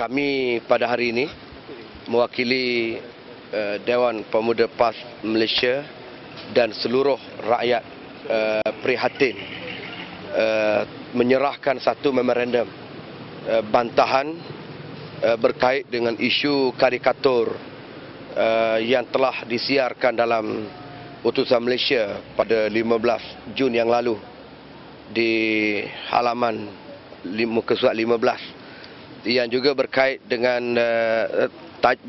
Kami pada hari ini mewakili Dewan Pemuda PAS Malaysia dan seluruh rakyat prihatin menyerahkan satu memorandum bantahan berkait dengan isu karikatur yang telah disiarkan dalam utusan Malaysia pada 15 Jun yang lalu di halaman muka surat 15 yang juga berkait dengan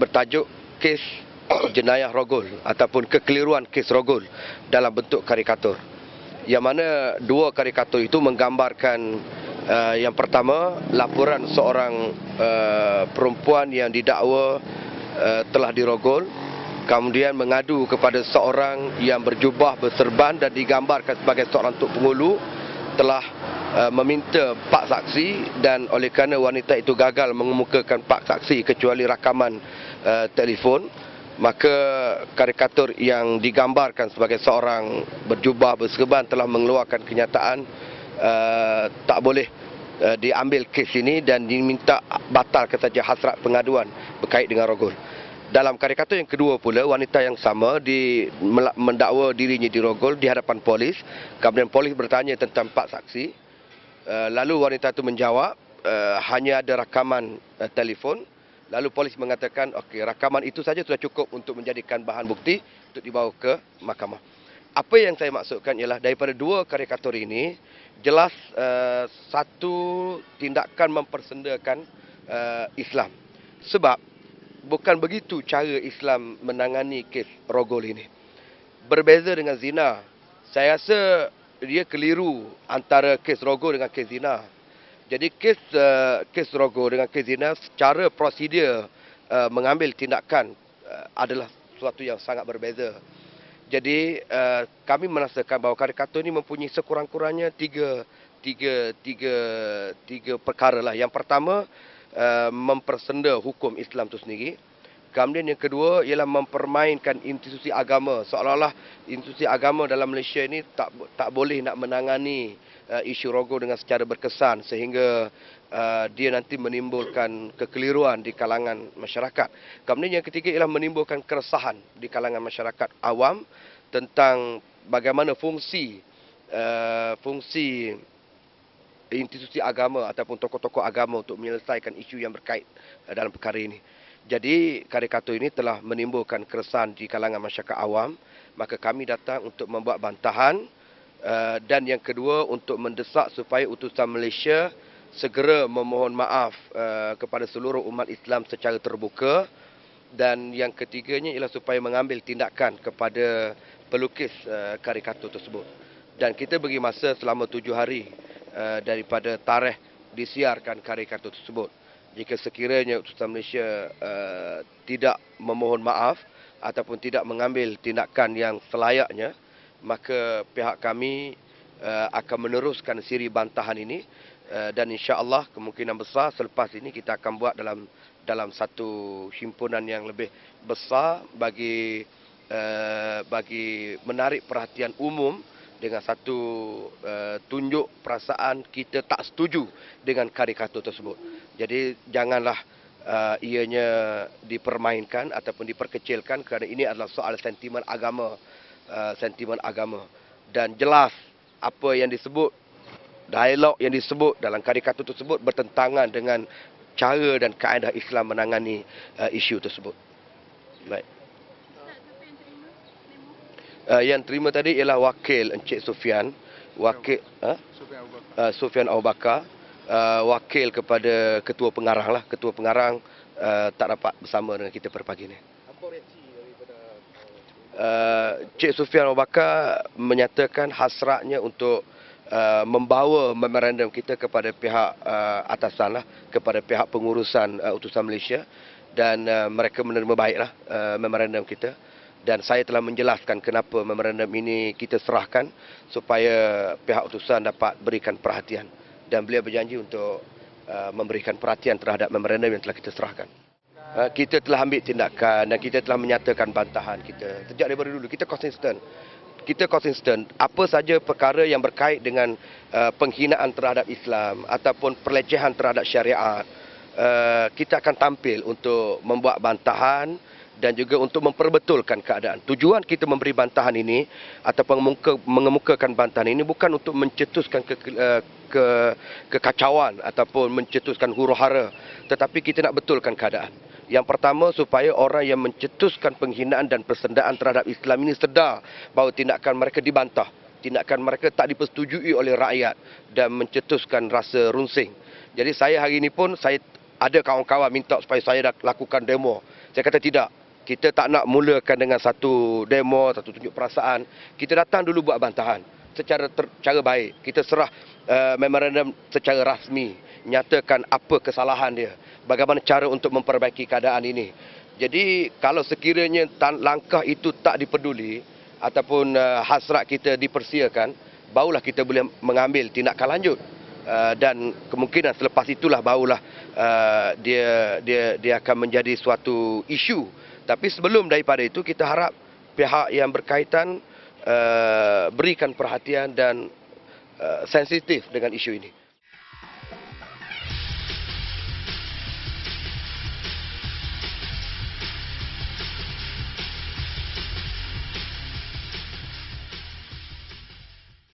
bertajuk kes jenayah rogol ataupun kekeliruan kes rogol dalam bentuk karikatur, yang mana dua karikatur itu menggambarkan yang pertama, laporan seorang perempuan yang didakwa telah dirogol, kemudian mengadu kepada seorang yang berjubah berserban dan digambarkan sebagai seorang tok pengulu telah meminta 4 saksi, dan oleh kerana wanita itu gagal mengemukakan 4 saksi kecuali rakaman telefon, maka karikatur yang digambarkan sebagai seorang berjubah berserban telah mengeluarkan kenyataan tak boleh diambil kes ini dan diminta batalkan saja hasrat pengaduan berkait dengan rogol. Dalam karikatur yang kedua pula, wanita yang sama mendakwa dirinya dirogol di hadapan polis. Kemudian polis bertanya tentang 4 saksi. Lalu wanita itu menjawab hanya ada rakaman telefon. Lalu polis mengatakan, okey, rakaman itu saja sudah cukup untuk menjadikan bahan bukti untuk dibawa ke mahkamah. Apa yang saya maksudkan ialah daripada dua karikatur ini jelas satu tindakan mempersendakan Islam. Sebab bukan begitu cara Islam menangani kes rogol ini. Berbeza dengan zina. Saya rasa dia keliru antara kes rogol dengan kes zina. Jadi kes rogol dengan kes zina secara prosedur mengambil tindakan adalah sesuatu yang sangat berbeza. Jadi kami merasakan bahawa karikatur ini mempunyai sekurang-kurangnya tiga perkara lah. Yang pertama, mempersenda hukum Islam itu sendiri. Kemudian yang kedua ialah mempermainkan institusi agama, seolah-olah institusi agama dalam Malaysia ini tak boleh nak menangani isu rogol dengan secara berkesan sehingga dia nanti menimbulkan kekeliruan di kalangan masyarakat. Kemudian yang ketiga ialah menimbulkan keresahan di kalangan masyarakat awam tentang bagaimana fungsi institusi agama ataupun tokoh-tokoh agama untuk menyelesaikan isu yang berkait dalam perkara ini. Jadi karikatur ini telah menimbulkan keresahan di kalangan masyarakat awam, maka kami datang untuk membuat bantahan dan yang kedua untuk mendesak supaya utusan Malaysia segera memohon maaf kepada seluruh umat Islam secara terbuka, dan yang ketiganya ialah supaya mengambil tindakan kepada pelukis karikatur tersebut. Dan kita beri masa selama 7 hari daripada tarikh disiarkan karikatur tersebut. Jika sekiranya utusan Malaysia tidak memohon maaf ataupun tidak mengambil tindakan yang selayaknya, maka pihak kami akan meneruskan siri bantahan ini dan insya-Allah kemungkinan besar selepas ini kita akan buat dalam satu himpunan yang lebih besar bagi menarik perhatian umum dengan satu tunjuk perasaan kita tak setuju dengan karikatur tersebut. Jadi janganlah ianya dipermainkan ataupun diperkecilkan kerana ini adalah soal sentimen agama, dan jelas apa yang disebut, dialog yang disebut dalam karikatur tersebut bertentangan dengan cara dan kaedah Islam menangani isu tersebut. Baik. Yang terima tadi ialah wakil Encik Sufian, Sufian Abu Bakar, wakil kepada ketua pengarang lah. Ketua pengarang tak dapat bersama dengan kita pada pagi ini. Apa reaksi daripada Encik Sufian Abu Bakar menyatakan hasratnya untuk membawa memorandum kita kepada pihak atasan lah, kepada pihak pengurusan utusan Malaysia, dan mereka menerima baiklah memorandum kita. Dan saya telah menjelaskan kenapa memorandum ini kita serahkan supaya pihak utusan dapat berikan perhatian. Dan beliau berjanji untuk memberikan perhatian terhadap memorandum yang telah kita serahkan. Kita telah ambil tindakan dan kita telah menyatakan bantahan kita. Sejak daripada dulu kita konsisten. Apa saja perkara yang berkait dengan penghinaan terhadap Islam ataupun pelecehan terhadap syariat kita akan tampil untuk membuat bantahan dan juga untuk memperbetulkan keadaan. Tujuan kita memberi bantahan ini ataupun mengemukakan bantahan ini bukan untuk mencetuskan kekacauan ataupun mencetuskan huru-hara, tetapi kita nak betulkan keadaan. Yang pertama, supaya orang yang mencetuskan penghinaan dan persendaan terhadap Islam ini sedar bahawa tindakan mereka dibantah, tindakan mereka tak dipersetujui oleh rakyat dan mencetuskan rasa runsing. Jadi saya hari ini pun, saya ada kawan-kawan minta supaya saya lakukan demo. Saya kata tidak. Kita tak nak mulakan dengan satu demo, satu tunjuk perasaan. Kita datang dulu buat bantahan cara baik. Kita serah memorandum secara rasmi, nyatakan apa kesalahan dia, bagaimana cara untuk memperbaiki keadaan ini. Jadi kalau sekiranya langkah itu tak dipeduli ataupun hasrat kita dipersiakan, barulah kita boleh mengambil tindakan lanjut. Dan kemungkinan selepas itulah barulah dia akan menjadi suatu isu. Tapi sebelum daripada itu, kita harap pihak yang berkaitan berikan perhatian dan sensitif dengan isu ini.